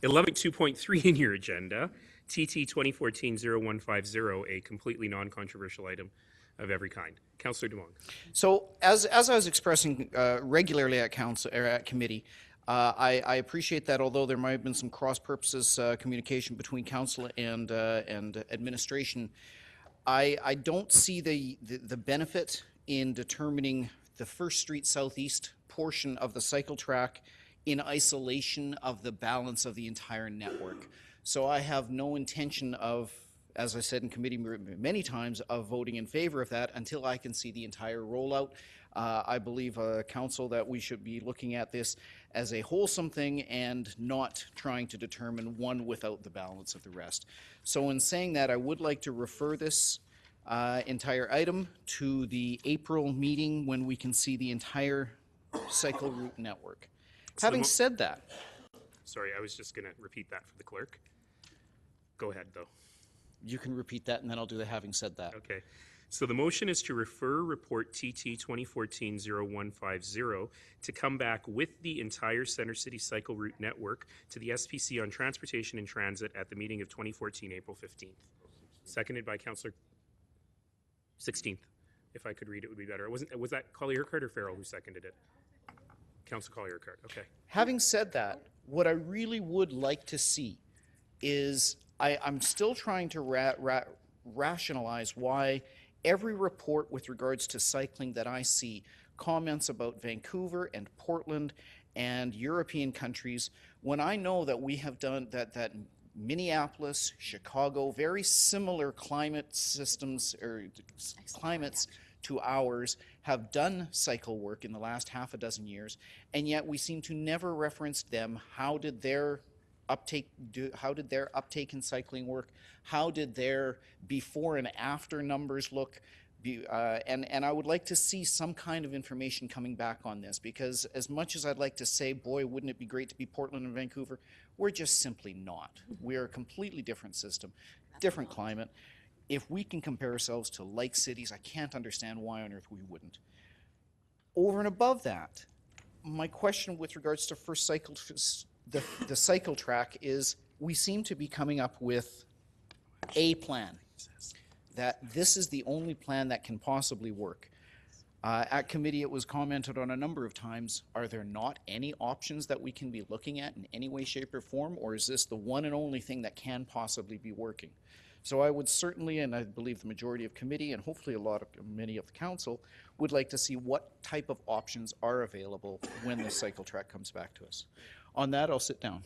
11.2.3 in your agenda, TT 2014-0150, a completely non-controversial item of every kind. Councillor Dumont. So as I was expressing regularly at council or at committee, I appreciate that although there might have been some cross-purposes communication between council and administration, I don't see the benefit in determining the First Street Southeast portion of the cycle track in isolation of the balance of the entire network. So I have no intention of, as I said in committee many times, of voting in favor of that until I can see the entire rollout. I believe, council, that we should be looking at this as a wholesome thing and not trying to determine one without the balance of the rest. So in saying that, I would like to refer this entire item to the April meeting when we can see the entire cycle route network. Having said that. Sorry, I was just going to repeat that for the clerk. Go ahead, though. You can repeat that, and then I'll do the having said that. Okay. So the motion is to refer report TT 2014-0150 to come back with the entire Centre City Cycle Route Network to the SPC on Transportation and Transit at the meeting of 2014, April 15th. Seconded by Councillor 16th. If I could read it, would be better. Was that Collier-Urquhart or Farrell who seconded it? Councillor Collier-Urquhart. Okay. Having said that, what I really would like to see is I'm still trying to rationalize why every report with regards to cycling that I see comments about Vancouver and Portland and European countries, when I know that we have done that Minneapolis, Chicago, very similar climate systems or climates to ours have done cycle work in the last half a dozen years, and yet we seem to never reference them. How did their uptake in cycling work? How did their before and after numbers look? And I would like to see some kind of information coming back on this, because as much as I'd like to say, boy, wouldn't it be great to be Portland and Vancouver, we're just simply not. We're a completely different system, different climate. If we can compare ourselves to like cities, I can't understand why on earth we wouldn't. Over and above that, my question with regards to first cycle, the cycle track is, we seem to be coming up with a plan, that this is the only plan that can possibly work. At committee, it was commented on a number of times, are there not any options that we can be looking at in any way, shape, or form, or is this the one and only thing that can possibly be working? So I would certainly, and I believe the majority of committee, and hopefully many of the council, would like to see what type of options are available when the cycle track comes back to us. On that, I'll sit down.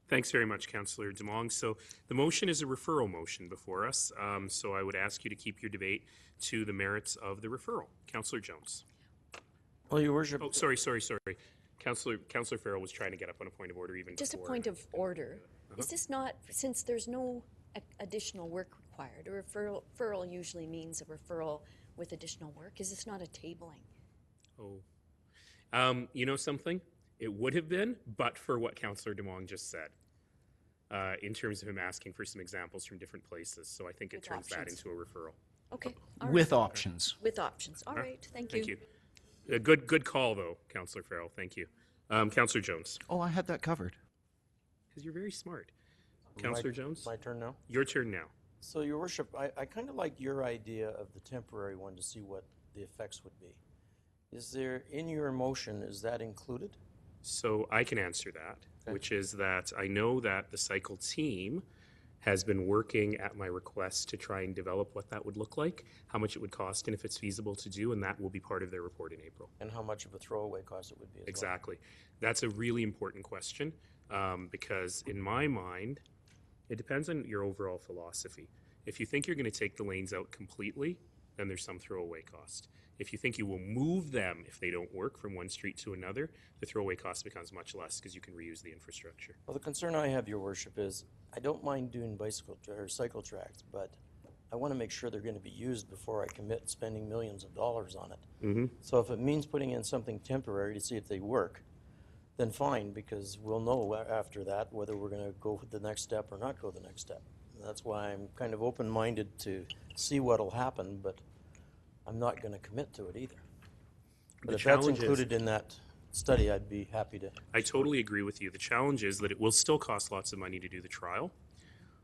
Thanks very much, Councillor Demong. So the motion is a referral motion before us, so I would ask you to keep your debate to the merits of the referral. Councillor Jones. Well, Your Worship. Oh, sorry. Councillor Farrell was trying to get up on a point of order even Just before. A point of order. Is this not, since there's no additional work required, a referral usually means a referral with additional work, is this not a tabling? Oh. You know something? It would have been, but for what Councillor Demong just said, in terms of him asking for some examples from different places. So I think it turns that into a referral. Okay. With options. With options. All right. Thank you. Thank you. Good call, though, Councillor Farrell. Thank you. Councillor Jones. Oh, I had that covered. Because you're very smart. Councillor Jones? My turn now? Your turn now. So, Your Worship, I kind of like your idea of the temporary one to see what the effects would be. Is there, in your motion, is that included? So I can answer that, which is that I know that the cycle team has been working at my request to try and develop what that would look like, how much it would cost, and if it's feasible to do, and that will be part of their report in April. And how much of a throwaway cost it would be as Exactly. That's a really important question, because in my mind, it depends on your overall philosophy. If you think you're going to take the lanes out completely, then there's some throwaway cost. If you think you will move them if they don't work from one street to another, the throwaway cost becomes much less because you can reuse the infrastructure. Well, the concern I have, Your Worship, is I don't mind doing cycle tracks, but I want to make sure they're going to be used before I commit spending millions of dollars on it. Mm-hmm. So if it means putting in something temporary to see if they work, then fine, because we'll know after that whether we're going to go the next step or not go the next step. And that's why I'm kind of open-minded to see what'll happen, but I'm not going to commit to it either. But if that's included in that study, I'd be happy to. I totally agree with you. The challenge is that it will still cost lots of money to do the trial,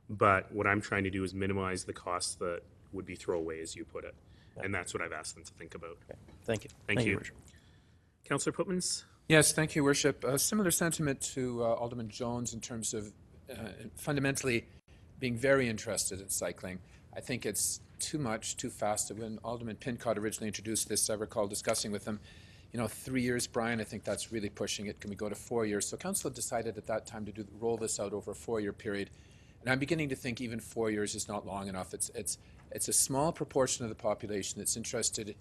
but what I'm trying to do is minimize the costs that would be throwaway, as you put it. And that's what I've asked them to think about. Okay. Thank you. Thank you. Worship. Councillor Putmans? Yes, thank you, Worship. A similar sentiment to Alderman Jones in terms of fundamentally being very interested in cycling. I think it's too much, too fast. When Alderman Pincott originally introduced this, I recall discussing with him, 3 years, Brian, I think that's really pushing it. Can we go to 4 years? So council decided at that time to roll this out over a 4-year period. And I'm beginning to think even 4 years is not long enough. It's a small proportion of the population that's interested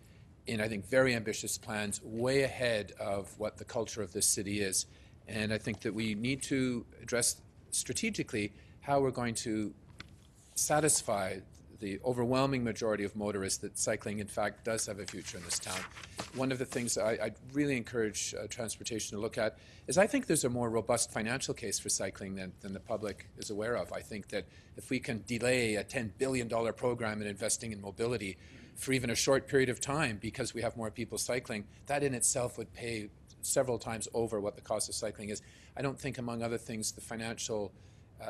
in, I think, very ambitious plans way ahead of what the culture of this city is. And I think that we need to address strategically how we're going to satisfy the overwhelming majority of motorists that cycling, in fact, does have a future in this town. One of the things I really encourage transportation to look at is I think there's a more robust financial case for cycling than the public is aware of. I think that if we can delay a $10 billion program in investing in mobility for even a short period of time because we have more people cycling, that in itself would pay several times over what the cost of cycling is. I don't think, among other things, the financial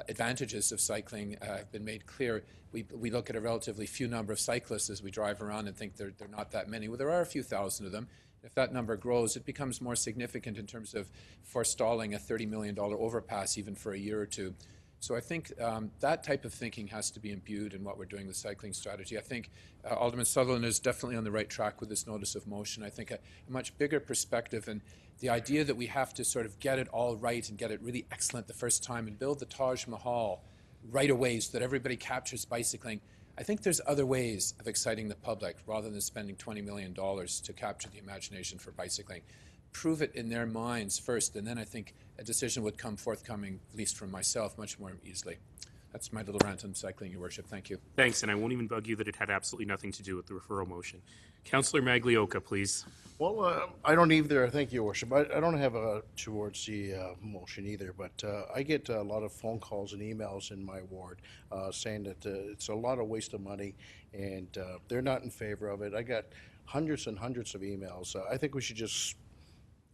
advantages of cycling have been made clear. We look at a relatively few number of cyclists as we drive around and think they're not that many. Well, there are a few thousand of them. If that number grows, it becomes more significant in terms of forestalling a $30 million overpass even for a year or two. So I think that type of thinking has to be imbued in what we're doing with cycling strategy. I think Alderman Sutherland is definitely on the right track with this notice of motion. I think a much bigger perspective, and the idea that we have to sort of get it all right and get it really excellent the first time and build the Taj Mahal right away so that everybody captures bicycling. I think there's other ways of exciting the public rather than spending $20 million to capture the imagination for bicycling. Prove it in their minds first, and then I think a decision would come forthcoming, at least from myself, much more easily. That's my little rant on cycling, Your Worship. Thank you. Thanks, and I won't even bug you that it had absolutely nothing to do with the referral motion. Councillor Maglioka, please. Well, I don't either. Thank you, Worship. I don't have a towards the motion either, but I get a lot of phone calls and emails in my ward saying that it's a lot of waste of money and they're not in favor of it. I got hundreds and hundreds of emails. I think we should just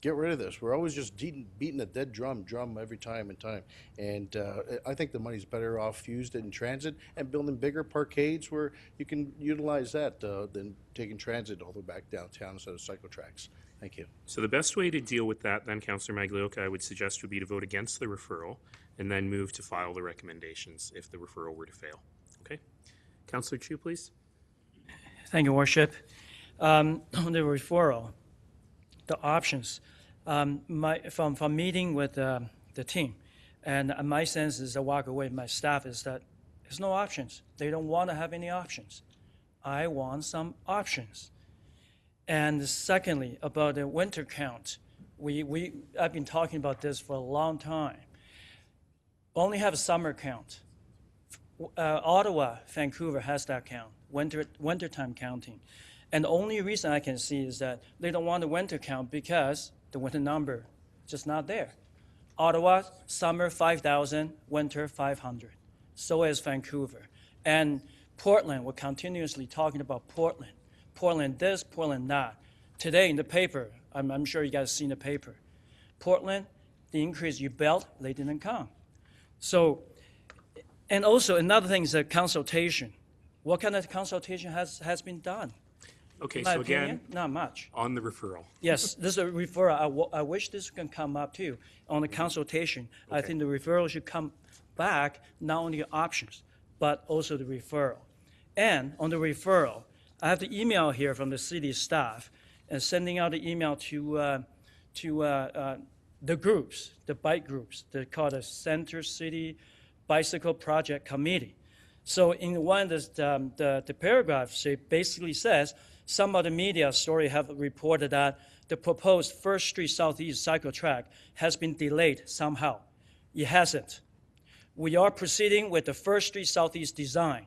get rid of this. We're always just beating a dead drum every time and time. And I think the money's better off used in transit and building bigger parkades where you can utilize that than taking transit all the way back downtown instead of cycle tracks. Thank you. So the best way to deal with that then, Councillor Maglioka, I would suggest would be to vote against the referral and then move to file the recommendations if the referral were to fail. Okay? Councillor Chu, please. Thank you, Worship. On the referral, the options. From meeting with the team, and my sense is I walk away with my staff is that there's no options. They don't want to have any options. I want some options. And secondly, about the winter count, I've been talking about this for a long time. Only have a summer count. Ottawa, Vancouver has that count, wintertime counting. And the only reason I can see is that they don't want the winter count because the winter number just not there. Ottawa, summer 5,000, winter 500. So is Vancouver. And Portland, we're continuously talking about Portland. Portland this, Portland that. Today in the paper, I'm sure you guys seen the paper. Portland, the increase you built, they didn't come. So, and also another thing is the consultation. What kind of consultation has been done? Okay, In my so opinion, again, not much. on the referral. Yes, this is a referral. I wish this can come up too on the consultation. I think the referral should come back, not only the options, but also the referral. And on the referral, I have the email here from the city staff and sending out the email to the groups, the bike groups. They're called the Center City Bicycle Project Committee. So in one of the paragraphs, it basically says, some of the media story have reported that the proposed First Street Southeast cycle track has been delayed somehow. It hasn't. We are proceeding with the First Street Southeast design,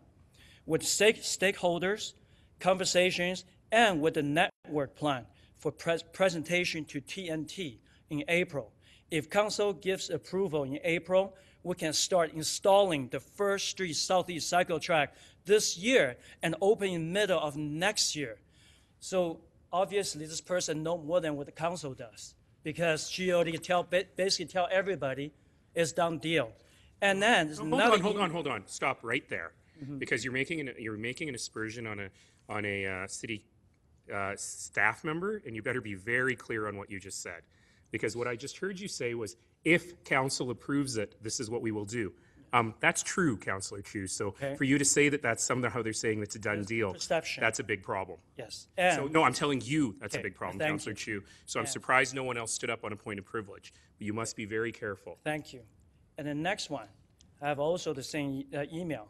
with stakeholders, conversations, and with the network plan for presentation to TNT in April. If Council gives approval in April, we can start installing the First Street Southeast cycle track this year and open in the middle of next year. So obviously this person knows more than what the council does. because she already basically tell everybody it's done deal. And then there's Hold on. Stop right there, because you're making an aspersion on a city staff member, and you better be very clear on what you just said, because what I just heard you say was, if council approves it, this is what we will do. That's true, Councillor Chu. So for you to say that that's somehow they're saying it's a done deal, perception. that's a big problem. Yes. So And no, I'm telling you that's a Okay, big problem, thank Councillor you. Chu. So I'm surprised no one else stood up on a point of privilege. But you must be very careful. thank you. And the next one, I have also the same email.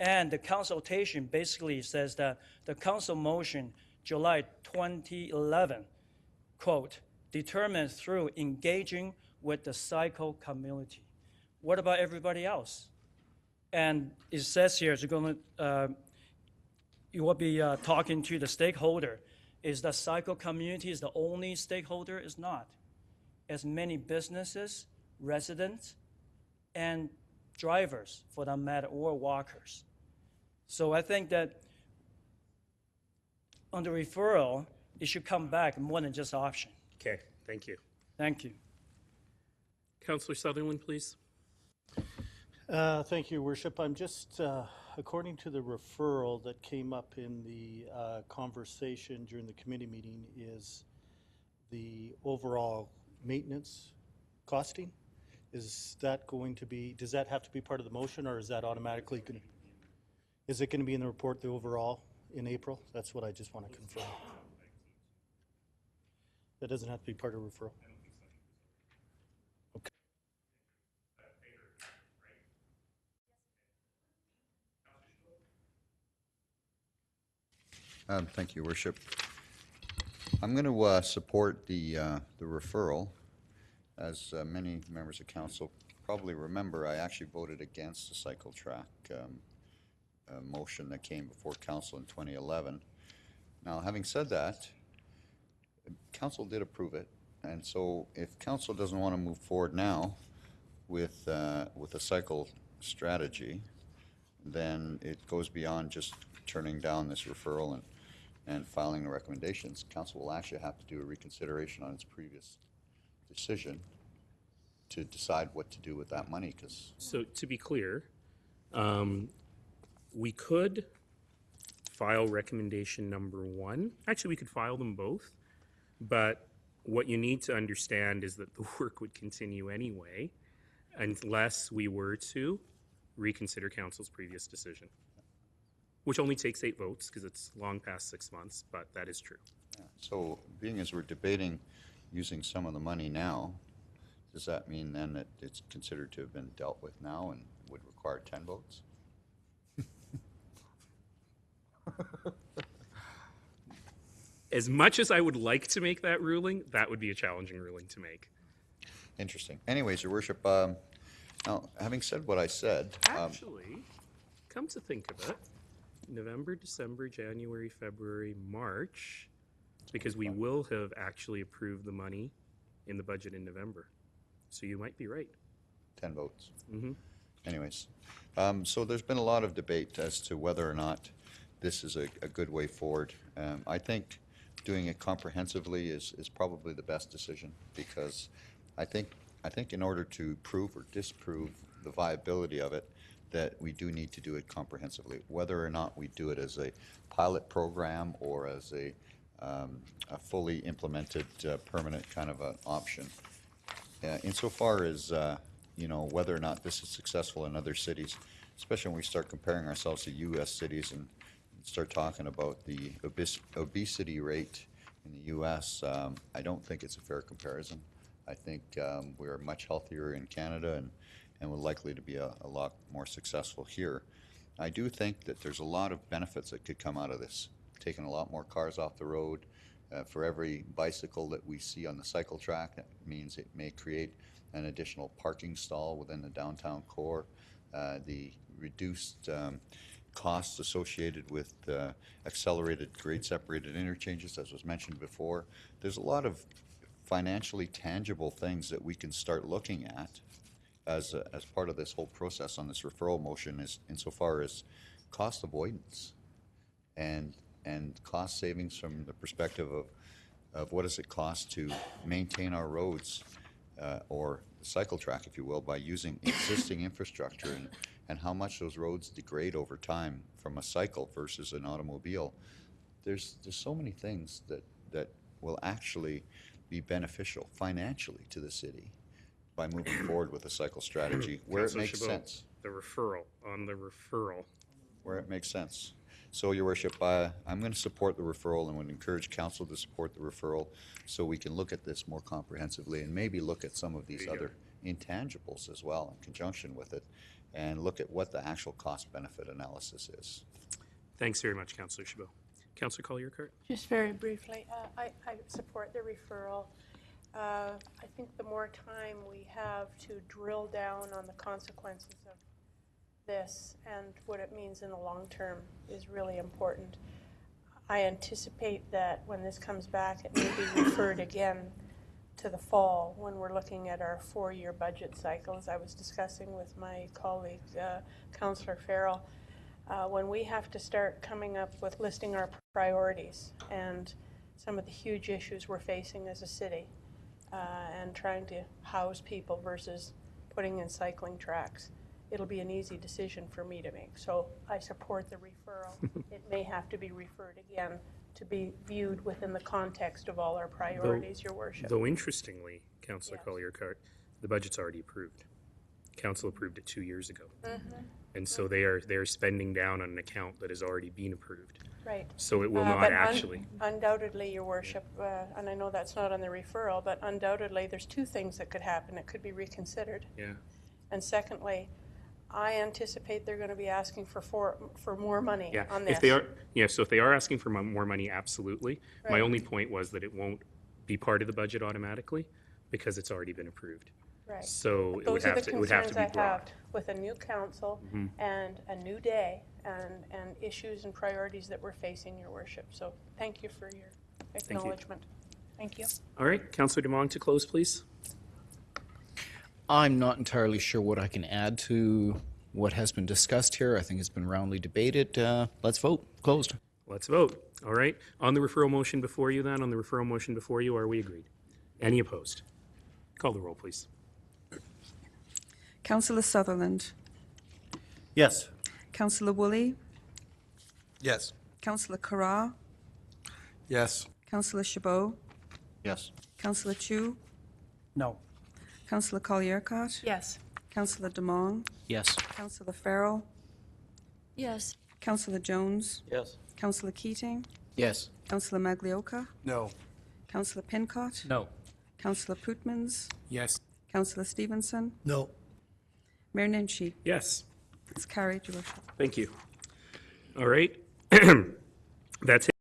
And the consultation basically says that the council motion, July 2011, quote, determined through engaging with the cycle community. What about everybody else? And it says here, you will be talking to the stakeholder. Is the cycle community is the only stakeholder? Is not. As many businesses, residents, and drivers, for that matter, or walkers. So I think that on the referral, it should come back more than just option. Okay, thank you. Thank you. Councillor Sutherland, please. Thank you, Worship. I'm just, according to the referral that came up in the conversation during the committee meeting, is the overall maintenance costing. Is that going to be, does that have to be part of the motion, or is that automatically going to, is it going to be in the report, the overall, in April? That's what I just want to confirm. That doesn't have to be part of referral. Thank you, Worship. I'm going to support the referral. As many members of council probably remember, I actually voted against the cycle track motion that came before council in 2011. Now, having said that, council did approve it, and so if council doesn't want to move forward now with a cycle strategy, then it goes beyond just turning down this referral and filing the recommendations. Council will actually have to do a reconsideration on its previous decision to decide what to do with that money. Because So to be clear, we could file recommendation number 1. Actually, we could file them both, but what you need to understand is that the work would continue anyway unless we were to reconsider council's previous decision, which only takes 8 votes because it's long past 6 months, but that is true. so, being as we're debating using some of the money now, does that mean then that it's considered to have been dealt with now and would require 10 votes? As much as I would like to make that ruling, that would be a challenging ruling to make. Interesting. Anyways, Your Worship, now, having said what I said, Actually, come to think of it, November, December, January, February, March, because we will have actually approved the money in the budget in November. So you might be right. 10 votes. Mm-hmm. Anyways, so there's been a lot of debate as to whether or not this is a good way forward. I think doing it comprehensively is probably the best decision, because I think in order to prove or disprove the viability of it, that we do need to do it comprehensively. Whether or not we do it as a pilot program or as a fully implemented permanent kind of an option. Insofar as whether or not this is successful in other cities, especially when we start comparing ourselves to U.S. cities and start talking about the obesity rate in the U.S., I don't think it's a fair comparison. I think we are much healthier in Canada and we're likely to be a lot more successful here. I do think that there's a lot of benefits that could come out of this. Taking a lot more cars off the road. For every bicycle that we see on the cycle track, that means it may create an additional parking stall within the downtown core. The reduced costs associated with accelerated grade-separated interchanges, as was mentioned before. There's a lot of financially tangible things that we can start looking at as part of this whole process on this referral motion, is insofar as cost avoidance and cost savings from the perspective of what does it cost to maintain our roads, or cycle track, if you will, by using existing infrastructure, and how much those roads degrade over time from a cycle versus an automobile. There's so many things that will actually be beneficial financially to the city by moving forward with a cycle strategy where it Councillor makes Chabot, sense. The referral, on the referral. Where it makes sense. So, Your Worship, I'm going to support the referral and would encourage council to support the referral so we can look at this more comprehensively and maybe look at some of these There you other intangibles as well in conjunction with it, and look at what the actual cost-benefit analysis is. Thanks very much, Councillor Chabot. Councillor Collier-Cart? Just very briefly, I support the referral. I think the more time we have to drill down on the consequences of this and what it means in the long term is really important. I anticipate that when this comes back, it may be referred again to the fall when we're looking at our 4-year budget cycle, as I was discussing with my colleague, Councillor Farrell. When we have to start coming up with listing our priorities and some of the huge issues we're facing as a city, and trying to house people versus putting in cycling tracks, it'll be an easy decision for me to make. So I support the referral. It may have to be referred again to be viewed within the context of all our priorities, Your Worship. Though interestingly, Councillor Yes. Collier-Cart, the budget's already approved. Council approved it 2 years ago. And so they're spending down on an account that has already been approved. Right. So it will not But actually. undoubtedly, Your Worship, and I know that's not on the referral, but undoubtedly there's 2 things that could happen. It could be reconsidered. Yeah. And secondly, I anticipate they're going to be asking for more money Yeah, on this. if they are, yeah, so if they are asking for more money, absolutely. My Right. only point was that it won't be part of the budget automatically because it's already been approved. Right. So Those are the it would have to concerns be I have brought. Mm-hmm. with a new council and a new day and issues and priorities that we're facing, Your Worship. So thank you for your acknowledgement. Thank you. All right, Councillor Demong to close, please. I'm not entirely sure what I can add to what has been discussed here. I think it's been roundly debated. Let's vote. Closed. Let's vote. All right. On the referral motion before you then, are we agreed? Any opposed? Call the roll, please. Councillor Sutherland. Yes. Councillor Woolley. Yes. Councillor Carra. Yes. Councillor Chabot. Yes. Councillor Chu. No. Councillor Collier-Cart. Yes. Councillor Demong. Yes. Councillor Farrell. Yes. Councillor Jones. Yes. Councillor Keating. Yes. Councillor Maglioka. No. Councillor Pincott. No. Councillor Pootmans. Yes. Councillor Stevenson. No. Mayor Nenshi. Yes. It's carried, Your Worship. Thank you. All right. That's it.